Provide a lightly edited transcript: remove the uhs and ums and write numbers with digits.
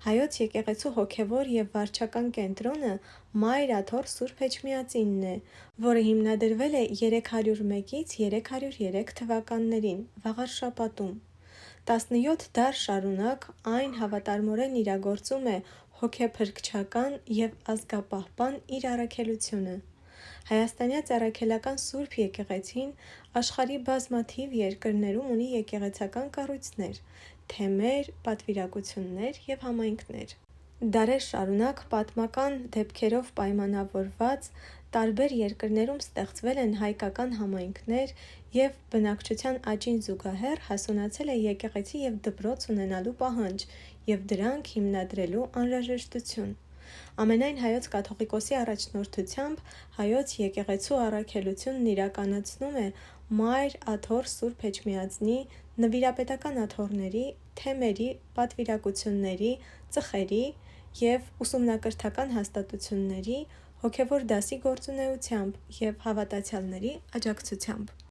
Հայոց եկեղեցու հոգևոր և վարչական կենտրոնը Մայր Աթոռ Սուրբ Էջմիածինն է, որը հիմնադրվել է 301-ից 303 թվականներին Վաղարշաբաթում։ 17 դար շարունակ այն հավատարմորեն իրագործում է հոգեփրկչական և ազգապահպան իր առաքելությունը։ Հայաստանյաց առաքելական Սուրբ Եկեղեցին աշխարհի բազմաթիվ երկրներում ունի եկեղեցական կառույցներ, թեմեր, պատվիրակություններ և համայնքներ։ Դարեր շարունակ պատմական դեպքերով պայմանավորված տարբեր երկրներում ստեղծվել են հայկական համայնքներ և բնակչության աճին զուգահեռ հասունացել է եկեղեցի և դպրոց ունենալու պահանջ և դրանք հիմնադրելու անհրաժեշտություն։ Ամենայն Հայոց կաթողիկոսի առաջնորդությամբ Հայոց եկեղեցու առաքելությունն իրականացնում է Մայր Աթոռ Սուրբ Էջմիածնի նվիրապետական աթոռների, թեմերի, պատվիրակությունների, ծխերի և ուսումնակրթական հաստատությունների հոգևոր դասի գործունեությամբ և հավատացյալների աջակցությամբ։